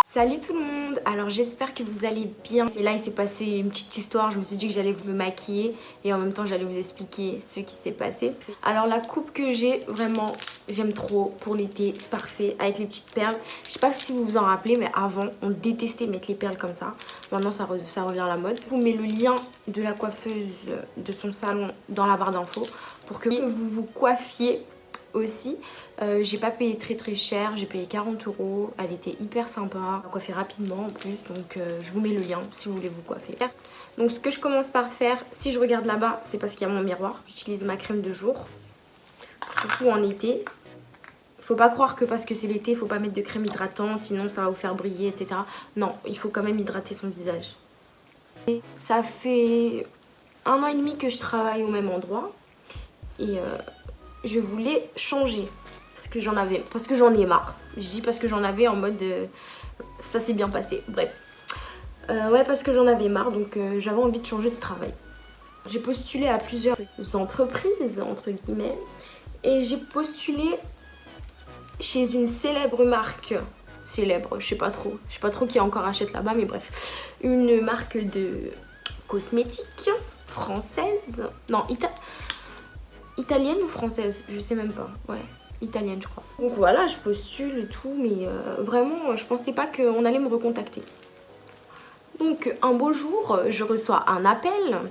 Salut tout le monde, alors j'espère que vous allez bien. Et là il s'est passé une petite histoire, je me suis dit que j'allais me maquiller et en même temps j'allais vous expliquer ce qui s'est passé. Alors la coupe que j'ai, vraiment j'aime trop pour l'été, c'est parfait avec les petites perles. Je sais pas si vous vous en rappelez mais avant on détestait mettre les perles comme ça. Maintenant ça revient à la mode. Je vous mets le lien de la coiffeuse de son salon dans la barre d'infos pour que vous vous coiffiez aussi. J'ai pas payé très cher, j'ai payé 40 €, elle était hyper sympa, coiffée rapidement en plus, donc je vous mets le lien si vous voulez vous coiffer. Donc ce que je commence par faire, si je regarde là-bas, c'est parce qu'il y a mon miroir. J'utilise ma crème de jour, surtout en été. Faut pas croire que parce que c'est l'été, il faut pas mettre de crème hydratante, sinon ça va vous faire briller, etc. Non, il faut quand même hydrater son visage. Et ça fait 1 an et demi que je travaille au même endroit et je voulais changer parce que j'en ai marre. Je dis parce que j'en avais en mode ça s'est bien passé, bref. Ouais, parce que j'en avais marre, donc j'avais envie de changer de travail. J'ai postulé à plusieurs entreprises, entre guillemets, et j'ai postulé chez une célèbre marque. Célèbre, je sais pas trop qui encore achète là-bas, mais bref. Une marque de cosmétiques française, non, italienne ou française, je sais même pas, ouais, italienne je crois. Donc voilà, je postule et tout, mais vraiment, je pensais pas qu'on allait me recontacter. Donc un beau jour, je reçois un appel,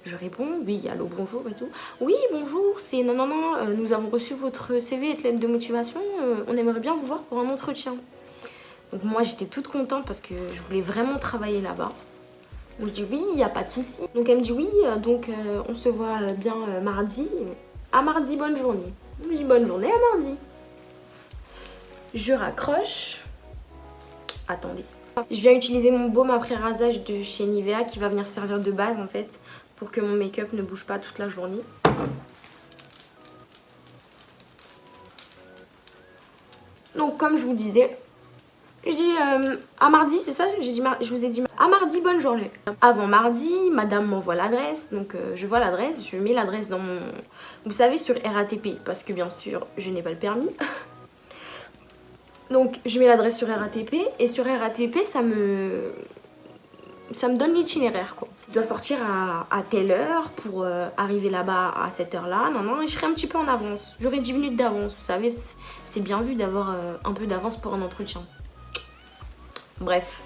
je réponds, oui, allô, bonjour et tout. Oui, bonjour, c'est non, nous avons reçu votre CV et lettre de motivation, on aimerait bien vous voir pour un entretien. Donc moi j'étais toute contente parce que je voulais vraiment travailler là-bas. Donc je dis oui, il n'y a pas de souci. Donc elle me dit oui, donc on se voit bien mardi. À mardi, bonne journée. Je dis bonne journée, à mardi. Je raccroche. Attendez. Je viens utiliser mon baume après rasage de chez Nivea qui va venir servir de base en fait pour que mon make-up ne bouge pas toute la journée. Donc comme je vous disais, j'ai dit à mardi, c'est ça? Je vous ai dit à mardi, bonne journée. Avant mardi, madame m'envoie l'adresse. Donc je vois l'adresse, je mets l'adresse dans mon... Vous savez, sur RATP, parce que bien sûr, je n'ai pas le permis. Donc je mets l'adresse sur RATP et sur RATP, ça me donne l'itinéraire quoi. Je dois sortir à telle heure pour arriver là-bas à cette heure-là. Non, et je serai un petit peu en avance. J'aurai 10 minutes d'avance. Vous savez, c'est bien vu d'avoir un peu d'avance pour un entretien. Bref,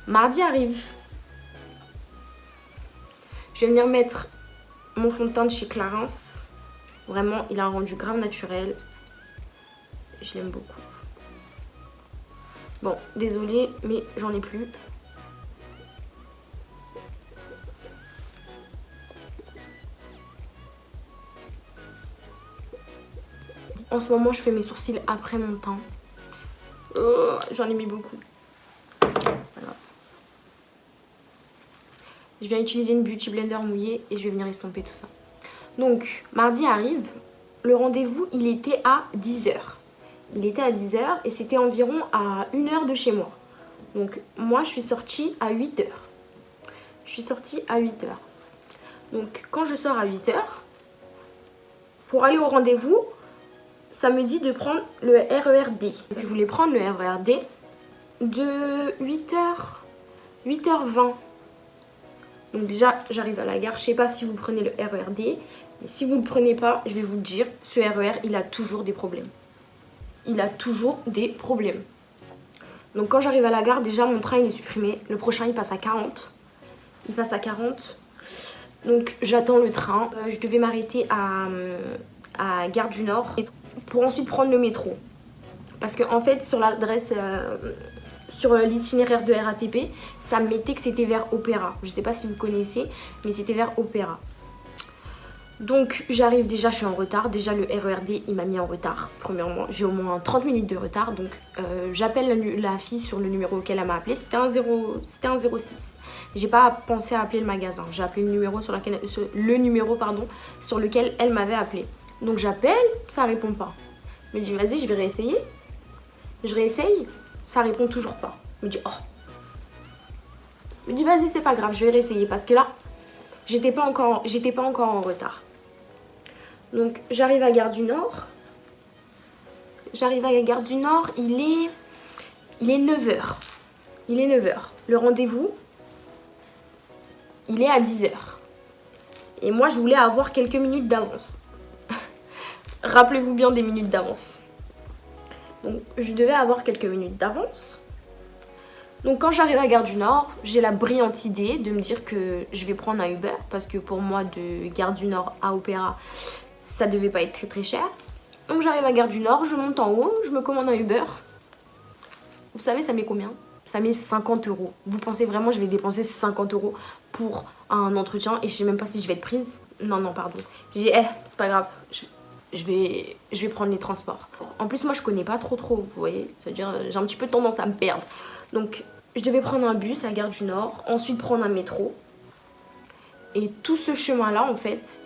mardi arrive. Je vais venir mettre mon fond de teint de chez Clarins. Vraiment, il a un rendu grave naturel. Je l'aime beaucoup. Bon, désolée, mais j'en ai plus. En ce moment, je fais mes sourcils après mon teint. J'en ai mis beaucoup. C'est pas grave. Je viens utiliser une beauty blender mouillée et je vais venir estomper tout ça. Donc, mardi arrive. Le rendez-vous, il était à 10 h. Il était à 10 h et c'était environ à 1 heure de chez moi. Donc, moi, je suis sortie à 8 h. Je suis sortie à 8 h. Donc, quand je sors à 8 h, pour aller au rendez-vous, ça me dit de prendre le RER D. Je voulais prendre le RER D de 8h20. Donc déjà, j'arrive à la gare. Je sais pas si vous prenez le RER D, mais si vous ne le prenez pas, je vais vous le dire, ce RER, il a toujours des problèmes. Il a toujours des problèmes. Donc quand j'arrive à la gare, déjà mon train il est supprimé. Le prochain il passe à 40. Il passe à 40. Donc j'attends le train. Je devais m'arrêter à Gare du Nord pour ensuite prendre le métro. Parce que en fait sur l'adresse... sur l'itinéraire de RATP, ça me mettait que c'était vers Opéra. Je sais pas si vous connaissez, mais c'était vers Opéra. Donc j'arrive déjà, je suis en retard. Déjà le RERD, il m'a mis en retard. Premièrement, j'ai au moins 30 minutes de retard. Donc j'appelle la fille sur le numéro auquel elle m'a appelé. C'était un 06. J'ai pas pensé à appeler le magasin. J'ai appelé le numéro sur lequel elle m'avait appelé. Donc j'appelle, ça répond pas. Je me dis vas-y, je vais réessayer. Je réessaye. Ça répond toujours pas. Je me dis oh. Je me dis vas-y, c'est pas grave, je vais réessayer parce que là J'étais pas encore en retard. Donc j'arrive à Gare du Nord. Il est 9h. Il est 9h. Le rendez-vous, il est à 10h. Et moi, je voulais avoir quelques minutes d'avance. Rappelez-vous bien des minutes d'avance. Donc, je devais avoir quelques minutes d'avance. Donc, quand j'arrive à Gare du Nord, j'ai la brillante idée de me dire que je vais prendre un Uber. Parce que pour moi, de Gare du Nord à Opéra, ça devait pas être très très cher. Donc, j'arrive à Gare du Nord, je monte en haut, je me commande un Uber. Vous savez, ça met combien? Ça met 50 €. Vous pensez vraiment que je vais dépenser 50 € pour un entretien et je sais même pas si je vais être prise? Non, pardon. J'ai dit, c'est pas grave, je vais prendre les transports. En plus, moi, je connais pas trop, vous voyez. C'est-à-dire, j'ai un petit peu tendance à me perdre. Donc, je devais prendre un bus à Gare du Nord, ensuite prendre un métro. Et tout ce chemin-là, en fait,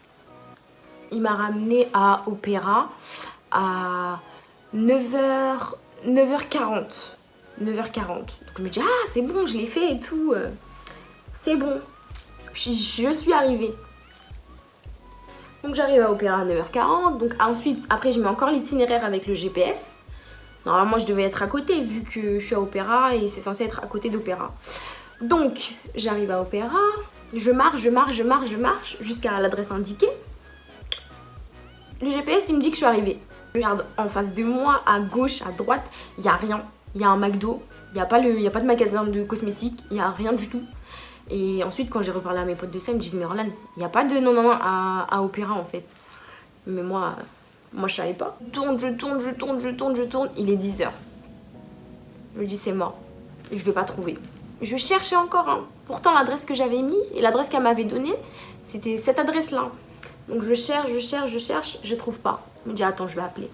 il m'a ramené à Opéra à 9h40. 9h40. Donc je me dis, c'est bon, je l'ai fait et tout. C'est bon. Je suis arrivée. Donc j'arrive à Opéra à 9h40. Donc ensuite, après, je mets encore l'itinéraire avec le GPS. Normalement, je devais être à côté vu que je suis à Opéra et c'est censé être à côté d'Opéra. Donc, j'arrive à Opéra. Je marche jusqu'à l'adresse indiquée. Le GPS, il me dit que je suis arrivée. Je regarde en face de moi, à gauche, à droite, il n'y a rien. Il y a un McDo, il n'y a pas de magasin de cosmétiques, il n'y a rien du tout. Et ensuite, quand j'ai reparlé à mes potes de ça, ils me disent, mais Orlan, il n'y a pas de non à Opéra en fait. Mais moi je savais pas. Je tourne, il est 10h. Je me dis, c'est mort, je vais pas trouver. Je cherchais encore, hein. Pourtant l'adresse que j'avais mis et l'adresse qu'elle m'avait donnée, c'était cette adresse-là. Donc je cherche, je trouve pas. Je me dis, attends, je vais appeler.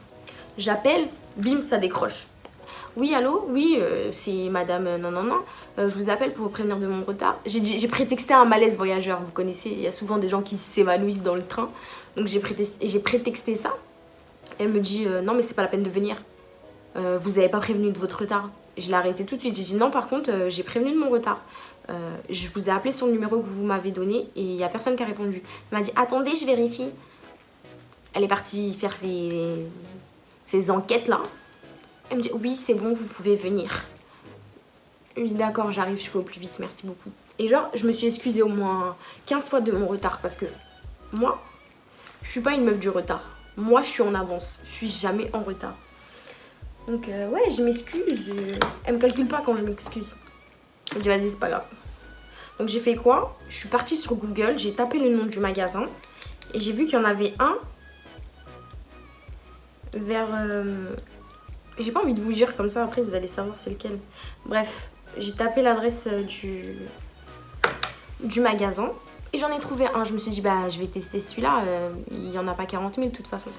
J'appelle, bim, ça décroche. Oui, allô? Oui, c'est madame je vous appelle pour vous prévenir de mon retard. J'ai prétexté un malaise voyageur, vous connaissez, il y a souvent des gens qui s'évanouissent dans le train. Donc j'ai prétexté ça. Elle me dit, non mais c'est pas la peine de venir. Vous avez pas prévenu de votre retard. Je l'ai arrêté tout de suite. J'ai dit, non par contre, j'ai prévenu de mon retard. Je vous ai appelé sur le numéro que vous m'avez donné et il y a personne qui a répondu. Elle m'a dit, attendez, je vérifie. Elle est partie faire ses enquêtes là. Elle me dit, oui, c'est bon, vous pouvez venir. Je lui dis, d'accord, j'arrive, je fais au plus vite, merci beaucoup. Et genre, je me suis excusée au moins 15 fois de mon retard parce que moi, je suis pas une meuf du retard. Moi, je suis en avance, je suis jamais en retard. Donc, ouais, je m'excuse. Elle me calcule pas quand je m'excuse. Elle me dit, vas-y, c'est pas grave. Donc, j'ai fait quoi? Je suis partie sur Google, j'ai tapé le nom du magasin et j'ai vu qu'il y en avait un vers... J'ai pas envie de vous dire comme ça, après vous allez savoir c'est lequel. Bref, j'ai tapé l'adresse du magasin et j'en ai trouvé un. Je me suis dit, bah je vais tester celui-là, il y en a pas 40 000 de toute façon.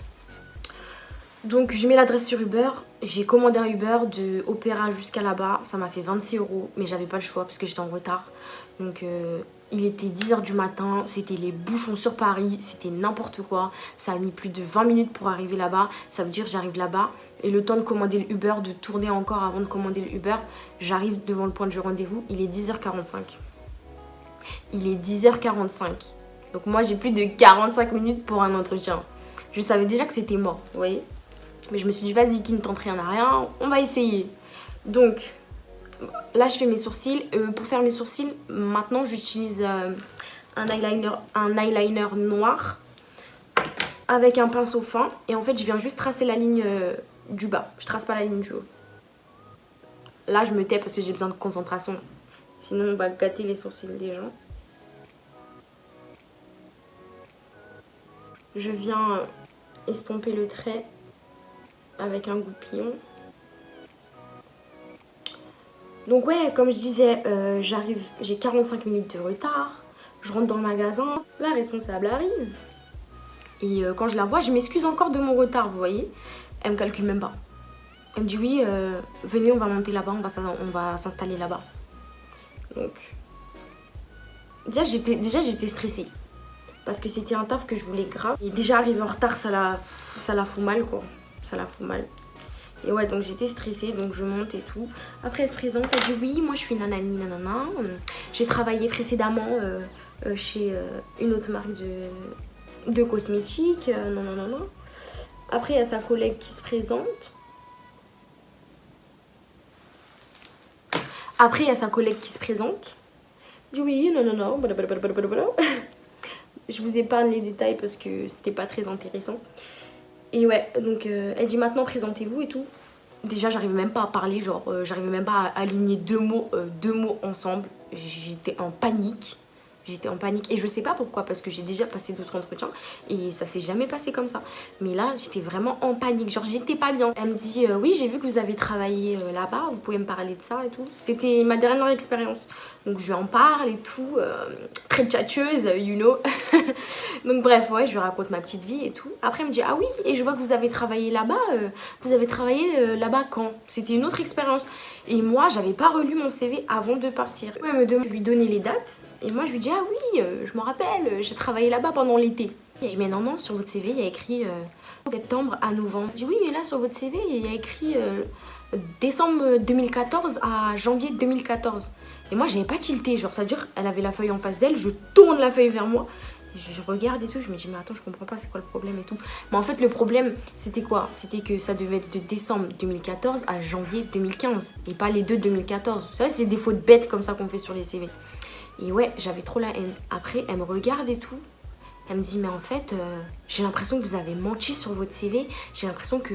Donc je mets l'adresse sur Uber, j'ai commandé un Uber de Opéra jusqu'à là-bas, ça m'a fait 26 €, mais j'avais pas le choix parce que j'étais en retard. Donc il était 10h du matin, c'était les bouchons sur Paris, c'était n'importe quoi. Ça a mis plus de 20 minutes pour arriver là-bas, ça veut dire j'arrive là-bas. Et le temps de commander le Uber, de tourner encore avant de commander le Uber, j'arrive devant le point du rendez-vous, il est 10h45. Il est 10h45. Donc moi j'ai plus de 45 minutes pour un entretien. Je savais déjà que c'était mort, vous voyez. Mais je me suis dit, vas-y, qui ne tente rien à rien, on va essayer. Donc, là, je fais mes sourcils. Pour faire mes sourcils, maintenant, j'utilise un eyeliner noir avec un pinceau fin. Et en fait, je viens juste tracer la ligne du bas. Je trace pas la ligne du haut. Là, je me tais parce que j'ai besoin de concentration. Sinon, on va gâter les sourcils des gens. Je viens estomper le trait avec un goupillon. Donc ouais, comme je disais, j'arrive, j'ai 45 minutes de retard. Je rentre dans le magasin, la responsable arrive. Et quand je la vois, je m'excuse encore de mon retard, vous voyez. Elle me calcule même pas. Elle me dit, oui, venez, on va monter là-bas, on va s'installer là-bas. Donc, déjà j'étais stressée. Parce que c'était un taf que je voulais grave. Et déjà arriver en retard, ça la fout mal, quoi. Ça la fout mal. Et ouais, donc j'étais stressée, donc je monte et tout. Après, elle se présente, elle dit, oui, moi je suis nanani, nanana. J'ai travaillé précédemment chez une autre marque de cosmétiques. Non, non, non, non. Après, il y a sa collègue qui se présente. Après, il y a sa collègue qui se présente. Je dis oui, non, non, non. Blablabla. Je vous épargne les détails parce que c'était pas très intéressant. Et ouais, donc elle dit maintenant présentez-vous et tout. Déjà, j'arrivais même pas à parler, genre, j'arrivais même pas à aligner deux mots ensemble. J'étais en panique. J'étais en panique et je sais pas pourquoi parce que j'ai déjà passé d'autres entretiens et ça s'est jamais passé comme ça. Mais là, j'étais vraiment en panique, genre j'étais pas bien. Elle me dit oui, j'ai vu que vous avez travaillé là-bas, vous pouvez me parler de ça et tout. C'était ma dernière expérience. Donc je lui en parle et tout, très tchatcheuse, you know. Donc bref, ouais, je lui raconte ma petite vie et tout. Après, elle me dit ah oui, et je vois que vous avez travaillé là-bas. Vous avez travaillé là-bas quand? C'était une autre expérience. Et moi, j'avais pas relu mon CV avant de partir. Ouais, elle me demande de lui donner les dates. Et moi, je lui dis ah oui, je m'en rappelle, j'ai travaillé là-bas pendant l'été. Elle dit mais non, non, sur votre CV, il y a écrit septembre à novembre. Je dis oui, mais là, sur votre CV, il y a écrit décembre 2014 à janvier 2014. Et moi, j'avais pas tilté, genre ça veut dire, elle avait la feuille en face d'elle, je tourne la feuille vers moi. Je regarde et tout, je me dis mais attends, je comprends pas, c'est quoi le problème et tout. Mais en fait le problème c'était quoi? C'était que ça devait être de décembre 2014 à janvier 2015 et pas les deux 2014. Ça c'est des fautes bêtes comme ça qu'on fait sur les CV. Et ouais, j'avais trop la haine. Après elle me regarde et tout. Elle me dit mais en fait j'ai l'impression que vous avez menti sur votre CV. J'ai l'impression que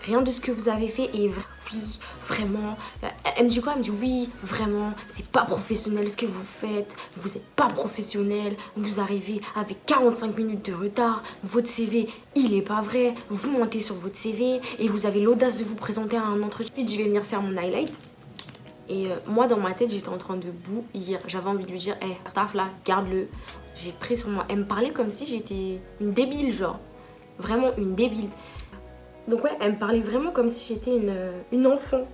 rien de ce que vous avez fait est vrai. Oui, vraiment. Elle me dit quoi? Elle me dit oui, vraiment, c'est pas professionnel ce que vous faites. Vous êtes pas professionnel. Vous arrivez avec 45 minutes de retard. Votre CV, il est pas vrai. Vous mentez sur votre CV et vous avez l'audace de vous présenter à un entretien. Puis je vais venir faire mon highlight. Et moi dans ma tête j'étais en train de bouillir. J'avais envie de lui dire hey, taf là, garde-le. J'ai pris sur moi. Elle me parlait comme si j'étais une débile, genre. Vraiment une débile. Donc ouais, elle me parlait vraiment comme si j'étais une enfant.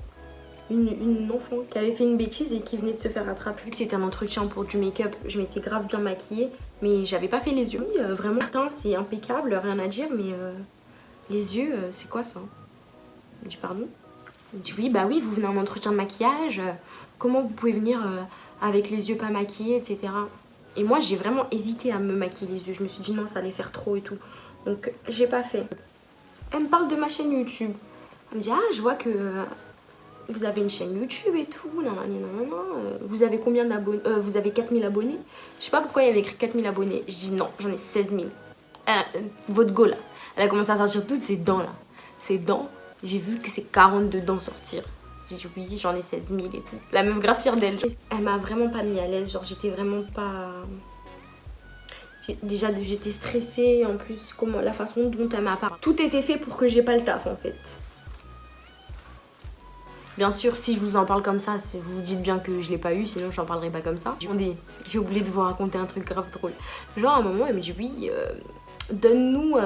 Une enfant qui avait fait une bêtise et qui venait de se faire attraper. Vu que c'était un entretien pour du make-up, je m'étais grave bien maquillée. Mais j'avais pas fait les yeux. Oui, vraiment, c'est impeccable, rien à dire. Mais les yeux, c'est quoi ça? Je dis pardon? Elle dit oui, bah oui, vous venez à un entretien de maquillage. Comment vous pouvez venir avec les yeux pas maquillés, etc. Et moi, j'ai vraiment hésité à me maquiller les yeux. Je me suis dit non, ça allait faire trop et tout. Donc, j'ai pas fait. Elle me parle de ma chaîne YouTube. Elle me dit ah, je vois que vous avez une chaîne YouTube et tout. Non, non, non, non. Vous avez combien d'abonnés? Vous avez 4000 abonnés. Je sais pas pourquoi il y avait écrit 4000 abonnés. Je dis non, j'en ai 16 000. Votre go là. Elle a commencé à sortir toutes ses dents là. Ses dents. J'ai vu que c'est 42 dents sortir. J'ai dit oui, j'en ai 16 000 et tout. La meuf grave fière d'elle. Elle m'a vraiment pas mis à l'aise. Genre j'étais vraiment pas... Déjà j'étais stressée. En plus la façon dont elle m'a parlé. Tout était fait pour que j'ai pas le taf en fait. Bien sûr si je vous en parle comme ça, vous vous dites bien que je l'ai pas eu. Sinon j'en parlerai pas comme ça. J'ai oublié de vous raconter un truc grave drôle. Genre à un moment elle me dit oui, donne-nous...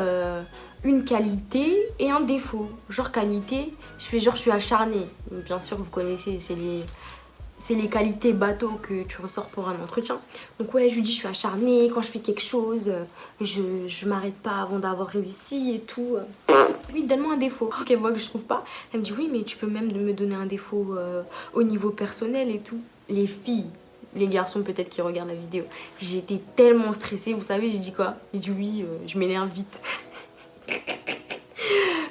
une qualité et un défaut. Genre qualité, je suis acharnée. Bien sûr, vous connaissez, c'est les qualités bateau que tu ressors pour un entretien. Donc ouais, je lui dis je suis acharnée, quand je fais quelque chose, je m'arrête pas avant d'avoir réussi et tout. Oui, donne-moi un défaut. Ok, moi que je trouve pas. Elle me dit oui, mais tu peux même me donner un défaut au niveau personnel et tout. Les filles, les garçons peut-être qui regardent la vidéo, j'étais tellement stressée. Vous savez, j'ai dit quoi? J'ai dit oui, je m'énerve vite.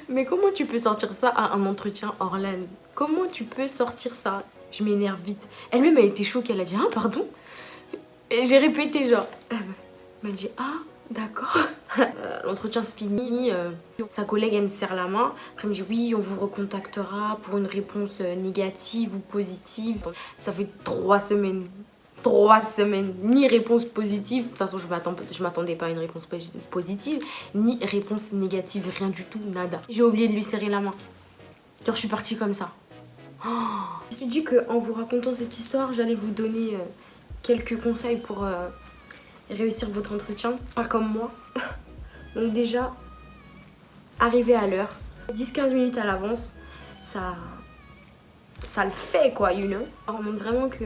Mais comment tu peux sortir ça à un entretien, Orlane? Comment tu peux sortir ça? Je m'énerve vite. Elle-même, elle était choquée. Elle a dit ah, pardon? Et j'ai répété, genre. Elle m'a dit ah, d'accord. L'entretien se finit. Sa collègue, elle me serre la main. Après, elle me dit oui, on vous recontactera pour une réponse négative ou positive. Ça fait 3 semaines. 3 semaines, ni réponse positive. De toute façon, je m'attendais pas à une réponse positive, ni réponse négative, rien du tout, nada. J'ai oublié de lui serrer la main. Genre, je suis partie comme ça. Oh. Je me suis dit qu'en vous racontant cette histoire, j'allais vous donner quelques conseils pour réussir votre entretien. Pas comme moi. Donc déjà, arriver à l'heure. 10-15 minutes à l'avance, ça le fait quoi, you know. On montre vraiment que...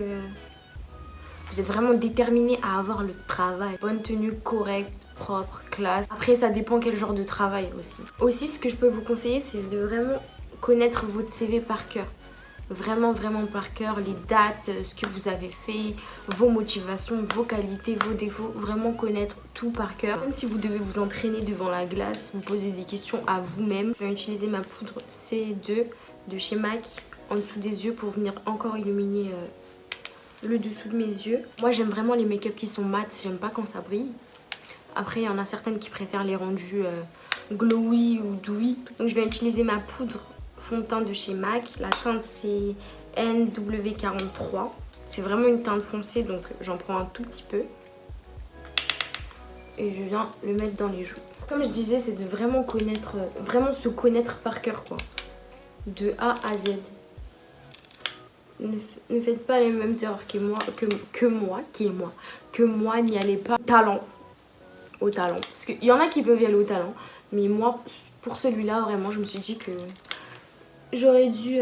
vous êtes vraiment déterminé à avoir le travail. Bonne tenue correcte, propre, classe. Après, ça dépend quel genre de travail aussi. Aussi, ce que je peux vous conseiller, c'est de vraiment connaître votre CV par cœur. vraiment par cœur les dates, ce que vous avez fait, vos motivations, vos qualités, vos défauts, vraiment connaître tout par cœur. Même si vous devez vous entraîner devant la glace, vous poser des questions à vous-même. Je vais utiliser ma poudre C2 de chez MAC en dessous des yeux pour venir encore illuminer le dessous de mes yeux. Moi j'aime vraiment les make-up qui sont mat, j'aime pas quand ça brille. Après il y en a certaines qui préfèrent les rendus glowy ou dewy. Donc je vais utiliser ma poudre fond de teint de chez MAC. La teinte c'est NW43. C'est vraiment une teinte foncée donc j'en prends un tout petit peu. Et je viens le mettre dans les joues. Comme je disais, c'est de vraiment connaître, vraiment se connaître par cœur quoi. De A à Z. Ne faites pas les mêmes erreurs que moi, n'y allez pas au talent. Parce qu'il y en a qui peuvent y aller au talent. Mais moi, pour celui-là, vraiment, je me suis dit que j'aurais dû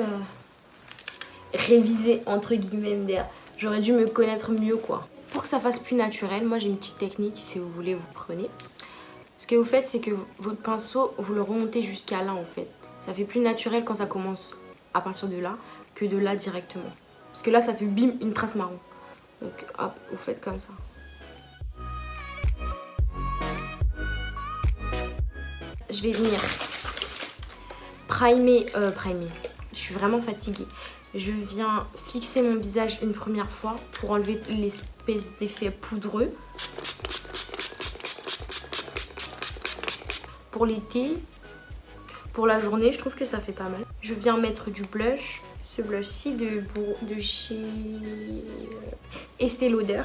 réviser, entre guillemets, MDR. J'aurais dû me connaître mieux, quoi. Pour que ça fasse plus naturel, moi j'ai une petite technique, si vous voulez, vous prenez. Ce que vous faites, c'est que votre pinceau, vous le remontez jusqu'à là, en fait. Ça fait plus naturel quand ça commence à partir de là que de là directement. Parce que là, ça fait bim, une trace marron. Donc hop, vous faites comme ça. Je vais venir primer. Je suis vraiment fatiguée. Je viens fixer mon visage une première fois pour enlever l'espèce d'effet poudreux. Pour l'été, pour la journée, je trouve que ça fait pas mal. Je viens mettre du blush. Ce blush-ci de chez Estée Lauder.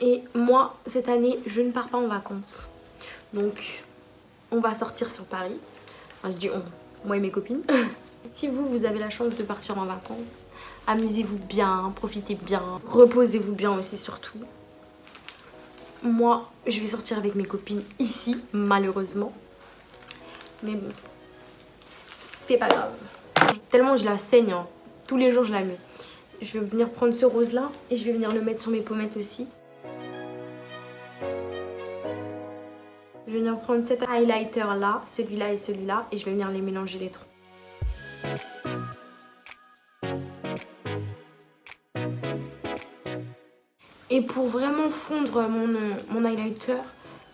Et moi, cette année, je ne pars pas en vacances. Donc, on va sortir sur Paris. Enfin, je dis on, moi et mes copines. Si vous avez la chance de partir en vacances, amusez-vous bien, profitez bien, reposez-vous bien aussi surtout. Moi, je vais sortir avec mes copines ici, malheureusement. Mais bon, c'est pas grave. Tellement je la saigne, hein. Tous les jours je la mets. Je vais venir prendre ce rose là et je vais venir le mettre sur mes pommettes aussi. Je vais venir prendre cet highlighter là, celui-là et celui-là, et je vais venir les mélanger les trois. Et pour vraiment fondre mon highlighter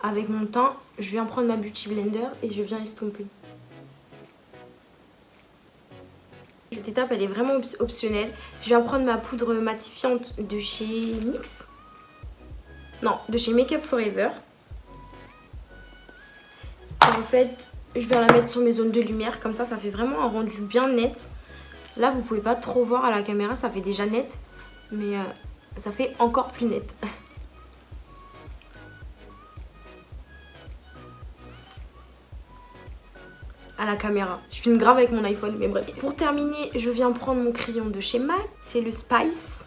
avec mon teint, je viens prendre ma Beauty Blender et je viens estomper. Cette étape elle est vraiment optionnelle. Je viens prendre ma poudre matifiante de chez NYX. Non, de chez Make Up Forever. Et en fait, je viens la mettre sur mes zones de lumière. Comme ça fait vraiment un rendu bien net. Là, vous pouvez pas trop voir à la caméra, ça fait déjà net. Mais ça fait encore plus net. À la caméra. Je filme grave avec mon iPhone, mais bref. Pour terminer, je viens prendre mon crayon de chez MAC. C'est le Spice.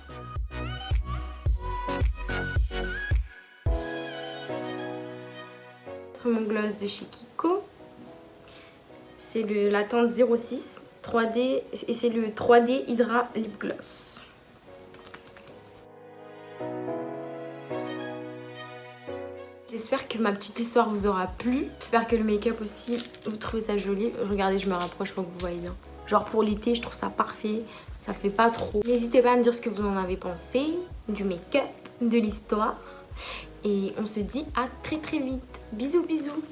Mon gloss de chez Kiko. C'est la teinte 06 3D et c'est le 3D Hydra Lip Gloss. J'espère que ma petite histoire vous aura plu. J'espère que le make-up aussi, vous trouvez ça joli. Regardez, je me rapproche pour que vous voyez bien. Genre pour l'été, je trouve ça parfait. Ça fait pas trop. N'hésitez pas à me dire ce que vous en avez pensé du make-up, de l'histoire. Et on se dit à très vite. Bisous bisous.